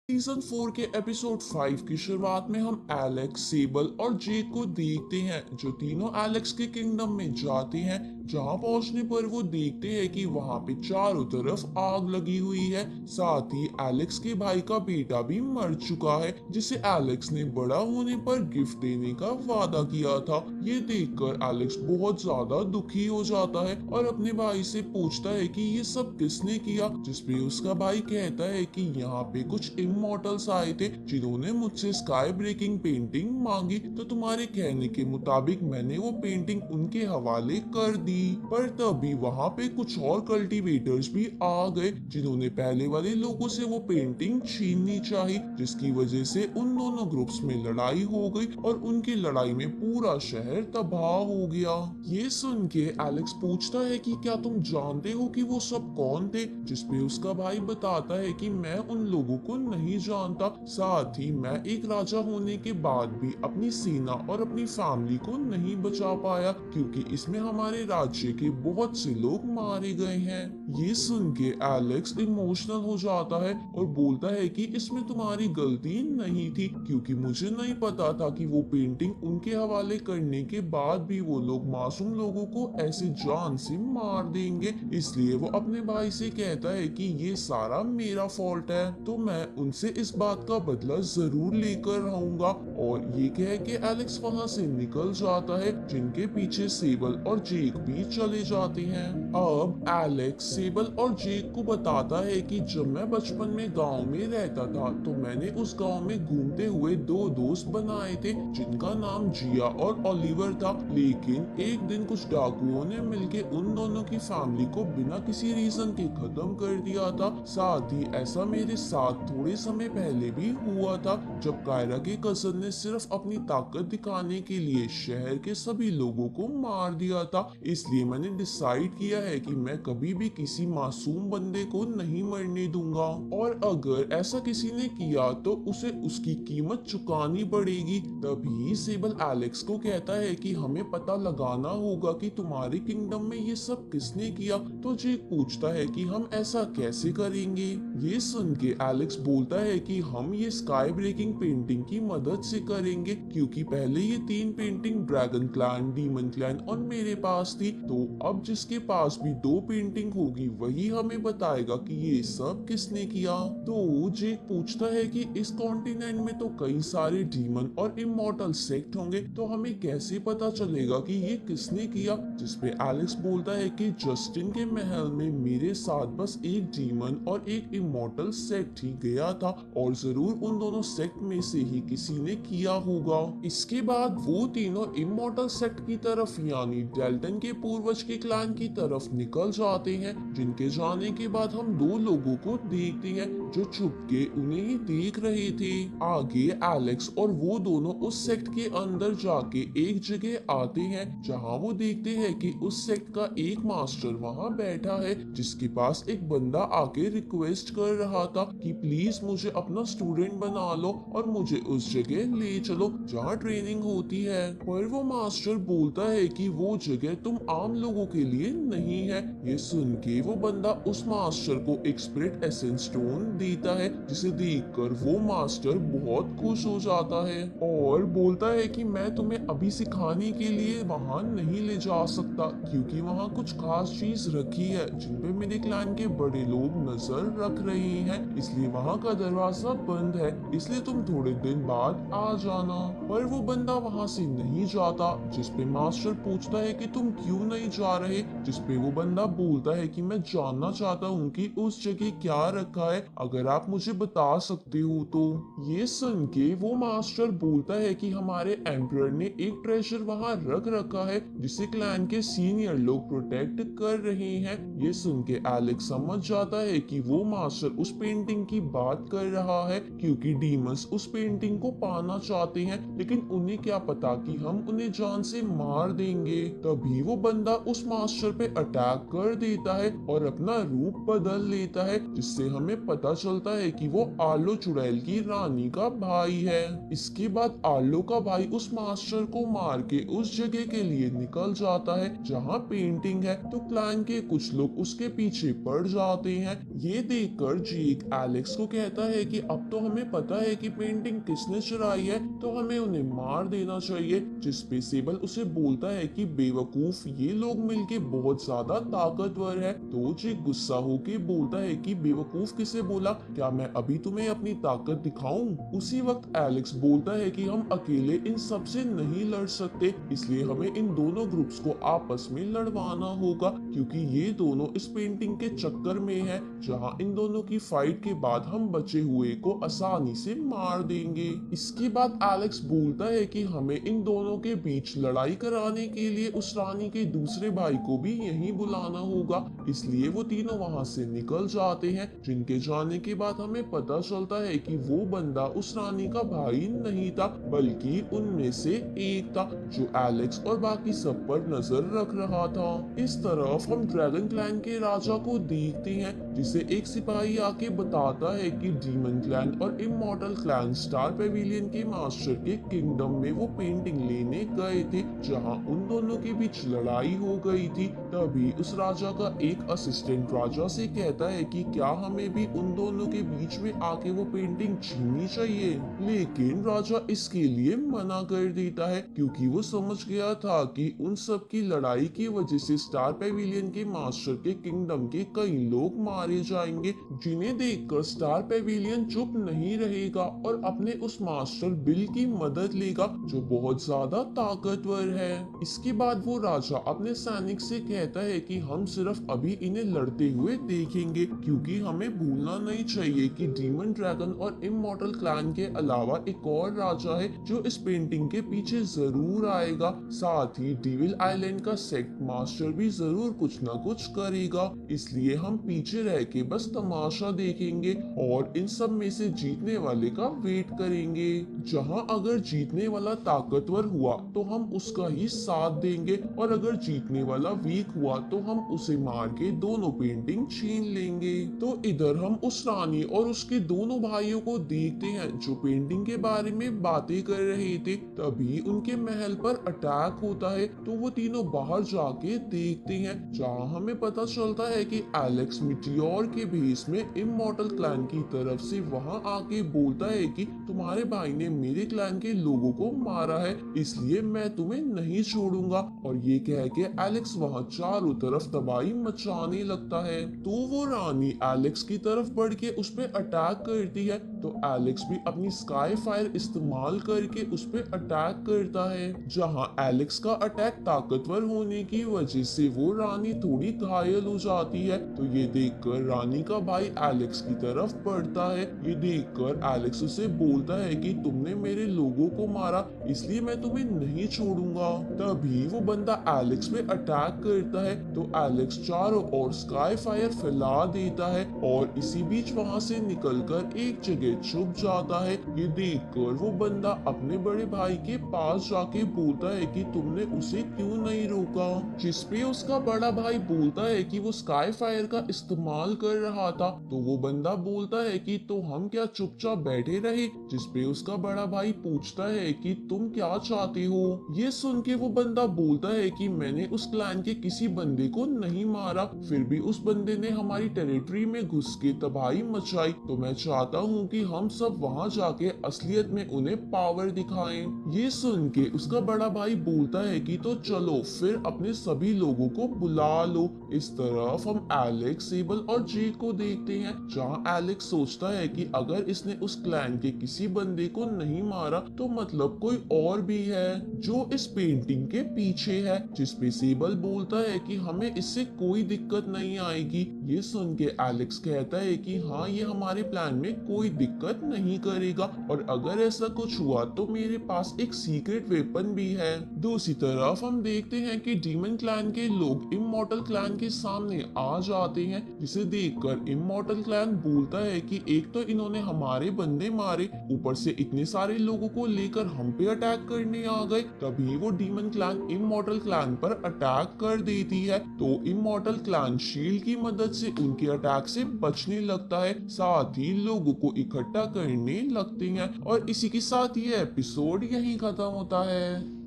Season 4 के episode 5 की शुरुआत में हम एलेक्स, सेबल और जेक को देखते हैं जो तीनों एलेक्स के किंगडम में जाते हैं। जहां पहुंचने पर वो देखते हैं कि वहां पे चारों तरफ आग लगी हुई है। साथ ही एलेक्स के भाई का बेटा भी मर चुका है जिसे एलेक्स ने बड़ा होने पर गिफ्ट देने का वादा किया था। ये देखकर एलेक्स बहुत ज्यादा दुखी हो जाता है और अपने भाई से पूछता है कि ये सब किसने किया, जिसपे उसका भाई कहता है कि यहाँ पे कुछ इमॉर्टल्स आए थे जिन्होंने मुझसे स्काई ब्रेकिंग पेंटिंग मांगी, तो तुम्हारे कहने के मुताबिक मैंने वो पेंटिंग उनके हवाले कर दी। पर तभी वहां पे कुछ और कल्टीवेटर्स भी आ गए जिन्होंने पहले वाले लोगों से वो पेंटिंग छीननी चाही, जिसकी वजह से उन दोनों ग्रुप्स में लड़ाई हो गई और उनकी लड़ाई में पूरा शहर तबाह हो गया। ये सुन के एलेक्स पूछता है कि क्या तुम जानते हो कि वो सब कौन थे, जिसपे उसका भाई बताता है कि मैं उन लोगों को नहीं जानता। साथ ही मैं एक राजा होने के बाद भी अपनी सेना और अपनी फैमिली को नहीं बचा पाया क्योंकि इसमें हमारे राज्य के बहुत से लोग मारे गए हैं। ये सुन के एलेक्स इमोशनल हो जाता है और बोलता है कि इसमें तुम्हारी गलती नहीं थी क्योंकि मुझे नहीं पता था कि वो पेंटिंग उनके हवाले करने के बाद भी वो लोग मासूम लोगों को ऐसे जान से मार देंगे। इसलिए वो अपने भाई से कहता है कि ये सारा मेरा फॉल्ट है, तो मैं उनसे इस बात का बदला जरूर लेकर रहूंगा। और ये कह के एलेक्स वहां से निकल जाता है, जिनके पीछे सेबल और जेक भी चले जाते हैं। अब एलेक्स सेबल और जेक को बताता है कि जब मैं बचपन में गांव में रहता था तो मैंने उस गांव में घूमते हुए दो दोस्त बनाए थे जिनका नाम जिया और ओलिवर था, लेकिन एक दिन कुछ डाकुओं ने मिलके उन दोनों की फैमिली को बिना किसी रीजन के खत्म कर दिया था। साथ ही ऐसा मेरे साथ थोड़े समय पहले भी हुआ था जब कायरा के कजन ने सिर्फ अपनी ताकत दिखाने के लिए शहर के सभी लोगों को मार दिया था। इसलिए मैंने डिसाइड किया है कि मैं कभी भी किसी मासूम बंदे को नहीं मरने दूंगा और अगर ऐसा किसी ने किया तो उसे उसकी कीमत चुकानी पड़ेगी। तभी सेबल एलेक्स को कहता है कि हमें पता लगाना होगा कि तुम्हारे किंगडम में ये सब किसने किया। तो जेक पूछता है कि हम ऐसा कैसे करेंगे। ये सुन के एलेक्स बोलता है कि हम ये स्काई ब्रेकिंग पेंटिंग की मदद से करेंगे क्योंकि पहले ये 3 painting dragon clan, demon clan और मेरे पास थी, तो अब जिसके पास भी 2 पेंटिंग होगी वही हमें बताएगा कि ये सब किसने किया। तो जेक पूछता है कि इस कॉन्टिनेंट में तो कई सारे डीमन और इमॉर्टल सेक्ट होंगे, तो हमें कैसे पता चलेगा कि ये किसने किया। जिसपे एलेक्स बोलता है कि जस्टिन के महल में मेरे साथ बस एक डीमन और एक इमॉर्टल सेक्ट ही गया था और जरूर उन दोनों सेक्ट में से ही किसी ने किया होगा। इसके बाद वो तीनों इमॉर्टल सेक्ट की तरफ यानी डेल्टन के पूर्वज के क्लैन की तरफ निकल जाते हैं, जिनके जाने के बाद हम 2 लोगों को देखते हैं जो छुप के उन्हें ही देख रहे थे। आगे एलेक्स और वो दोनों उस सेक्ट के अंदर जाके एक जगह आते हैं जहां वो देखते हैं कि उस सेक्ट का एक मास्टर वहां बैठा है जिसके पास एक बंदा आके रिक्वेस्ट कर रहा था कि प्लीज मुझे अपना स्टूडेंट बना लो और मुझे उस जगह ले चलो जहां ट्रेनिंग होती है। पर वो मास्टर बोलता है कि वो जगह तुम आम लोगों के लिए नहीं है। ये सुन के वो बंदा उस मास्टर को एक स्पिरिट एसेंस स्टोन देता है, जिसे देखकर वो मास्टर बहुत खुश हो जाता है और बोलता है कि मैं तुम्हें अभी सिखाने के लिए वहां नहीं ले जा सकता क्योंकि वहां कुछ खास चीज रखी है जिनपे मेरे क्लैन के बड़े लोग नजर रख रहे हैं, इसलिए वहां का दरवाजा बंद है, इसलिए तुम थोड़े दिन बाद आ जाना। पर वो बंदा वहां से नहीं जाता, जिसपे मास्टर पूछता है कि तुम क्यों नहीं जा रहे, जिसपे वो बंदा बोलता है कि मैं जानना चाहता हूँ कि उस जगह क्या रखा है, अगर आप मुझे बता सकते हो तो। ये सुन के वो मास्टर बोलता है कि हमारे एम्परर ने एक ट्रेजर वहां रख रखा है जिसे क्लैन के सीनियर लोग प्रोटेक्ट कर रहे हैं। ये सुन के एलेक्स समझ जाता है कि वो मास्टर उस पेंटिंग की बात कर रहा है क्योंकि डीमंस उस पेंटिंग को पाना चाहते हैं, लेकिन उन्हें क्या पता कि हम उन्हें जान से मार देंगे। तभी वो बंदा उस मास्टर पे अटैक कर देता है और अपना रूप बदल लेता है, जिससे हमें पता चलता है कि वो आर्लो चुड़ैल की रानी का भाई है। इसके बाद आर्लो का भाई उस मास्टर को मार के उस जगह के लिए निकल जाता है जहाँ पेंटिंग है, तो क्लैन के कुछ लोग उसके पीछे पड़ जाते हैं। ये देखकर जेक एलेक्स को कहता कहता है कि अब तो हमें पता है कि पेंटिंग किसने चुराई है, तो हमें उन्हें मार देना चाहिए। जिस पे सेबल उसे बोलता है कि बेवकूफ, ये लोग मिलके बहुत ज्यादा ताकतवर है। तो जैक गुस्सा होके बोलता है कि बेवकूफ किसे बोला, क्या मैं अभी तुम्हें अपनी ताकत दिखाऊं? उसी वक्त एलेक्स बोलता है कि हम अकेले इन सब से नहीं लड़ सकते, इसलिए हमें इन दोनों ग्रुप्स को आपस में लड़वाना होगा, क्योंकि ये दोनों इस पेंटिंग के चक्कर में है, जहां इन दोनों की फाइट के बाद हम बचे हुए को आसानी से मार देंगे। इसके बाद एलेक्स बोलता है कि हमें इन दोनों के बीच लड़ाई कराने के लिए उस रानी के दूसरे भाई को भी यहीं बुलाना होगा, इसलिए वो तीनों वहां से निकल जाते हैं। जिनके जाने के बाद हमें पता चलता है कि वो बंदा उस रानी का भाई नहीं था, बल्कि उनमें से एक था जो एलेक्स और बाकी सब पर नजर रख रहा था। इस तरफ हम ड्रैगन क्लैन के राजा को देखते हैं, जिसे एक सिपाही आके बताता है कि डीमन क्लैन और इमॉर्टल क्लैन स्टार पेविलियन के मास्टर के किंगडम में वो पेंटिंग लेने गए थे, जहां उन दोनों के बीच लड़ाई हो गई थी। तभी उस राजा का एक असिस्टेंट राजा से कहता है कि क्या हमें भी उन दोनों के बीच में आके वो पेंटिंग छीननी चाहिए, लेकिन राजा इसके लिए मना कर देता है, क्योंकि वो समझ गया था कि उन सब की लड़ाई की वजह से स्टार पेविलियन के मास्टर के किंगडम के कई लोग मारे जाएंगे, जिन्हें देखकर स्टार पेविलियन चुप नहीं रहेगा और अपने उस मास्टर बिल की मदद लेगा, जो बहुत ज्यादा ताकतवर है। इसके बाद वो राजा अपने सैनिक से कहता है कि हम सिर्फ अभी इन्हें लड़ते हुए देखेंगे, क्योंकि हमें भूलना नहीं चाहिए कि डीमन ड्रैगन और इमॉर्टल क्लैन के अलावा एक और राजा है जो इस पेंटिंग के पीछे जरूर आएगा। साथ ही डेविल आइलैंड का सेक्ट मास्टर भी जरूर कुछ ना कुछ करेगा, इसलिए हम पीछे रह के बस तमाशा देखेंगे और इन सब में से जीतने वाले का वेट करेंगे। जहां अगर जीतने वाला ताकतवर हुआ तो हम उसका ही साथ देंगे, और अगर जीतने वाला वीक हुआ तो हम उसे मार के दोनों पेंटिंग छीन लेंगे। तो इधर हम उस रानी और उसके दोनों भाइयों को देखते हैं जो पेंटिंग के बारे में बातें कर रहे थे। तभी उनके महल पर अटैक होता है, तो वो तीनों बाहर जाके देखते हैं, जहां हमें पता चलता है कि एलेक्स मिटियोर के भेस में इमॉर्टल क्लैन की तरफ से वहां आके बोलता है कि तुम्हारे भाई ने मेरे क्लैन के लोगों को मारा है, इसलिए मैं तुम्हें नहीं छोड़ूंगा। और ये कह के एलेक्स वहां चारों तरफ तबाही मचाने लगता है। तो वो रानी एलेक्स की तरफ बढ़ के उस पर अटैक करती है, तो एलेक्स भी अपनी स्काई फायर इस्तेमाल करके उस पर अटैक करता है। जहां एलेक्स का अटैक ताकतवर होने की वजह से वो रानी थोड़ी घायल हो जाती है, तो ये देखकर रानी का भाई एलेक्स की तरफ बढ़ता है। ये देखकर एलेक्स उसे बोलता है कि तुमने मेरे लोगों को मारा, इसलिए मैं तुम्हें नहीं छोड़ूंगा। तभी वो बंदा एलेक्स पे अटैक करता है, तो एलेक्स चारों ओर स्काई फायर फैला देता है और इसी बीच वहां से निकलकर एक जगह छुप जाता है। ये देखकर वो बंदा अपने बड़े भाई के पास जाके बोलता है कि तुमने उसे क्यों नहीं रोका, जिसपे उसका बड़ा भाई बोलता है कि वो स्काई फायर का इस्तेमाल कर रहा था। तो वो बंदा बोलता है कि तो हम क्या चुपचाप बैठे रहे, जिसपे उसका बड़ा भाई पूछता है कि तुम क्या चाहते हो। ये सुन के वो बंदा बोलता है कि मैंने उस क्लैन के किसी बंदे को नहीं मारा, फिर भी उस बंदे ने हमारी टेरिटरी में घुस के तबाही मचाई, तो मैं चाहता हूँ कि हम सब वहाँ जाके असलियत में उन्हें पावर दिखाएं। ये सुन के उसका बड़ा भाई बोलता है कि तो चलो फिर अपने सभी लोगों को बुला लो। इस तरफ हम एलेक्स, सेबल और जेक को देखते हैं, जहाँ एलेक्स सोचता है कि अगर इसने उस क्लैन के किसी बंदे को नहीं मारा तो मतलब कोई और भी है जो इस पेंटिंग के पीछे है, जिसपे सेबल बोलता है कि हमें इससे कोई दिक्कत नहीं आएगी। ये सुन के एलेक्स कहता है कि हाँ, ये हमारे प्लान में कोई दिक्कत नहीं करेगा, और अगर ऐसा कुछ हुआ तो मेरे पास एक सीक्रेट वेपन भी है। दूसरी तरफ हम देखते हैं कि डीमन क्लैन के लोग इमॉर्टल क्लैन के सामने आ जाते हैं, जिसे देखकर इमॉर्टल क्लैन बोलता है कि एक तो इन्होंने हमारे बंदे मारे, ऊपर से इतने सारे लोगों को लेकर हम पे अटैक करने आ गए। तभी वो डीमन क्लैन इमॉर्टल क्लैन पर अटैक कर देती है, तो इमॉर्टल क्लैन शील्ड की मदद से उनके अटैक से बचने लगता है, साथ ही लोगों को इकट्ठा करने लगते हैं। और इसी के साथ ये एपिसोड यहीं खत्म होता है।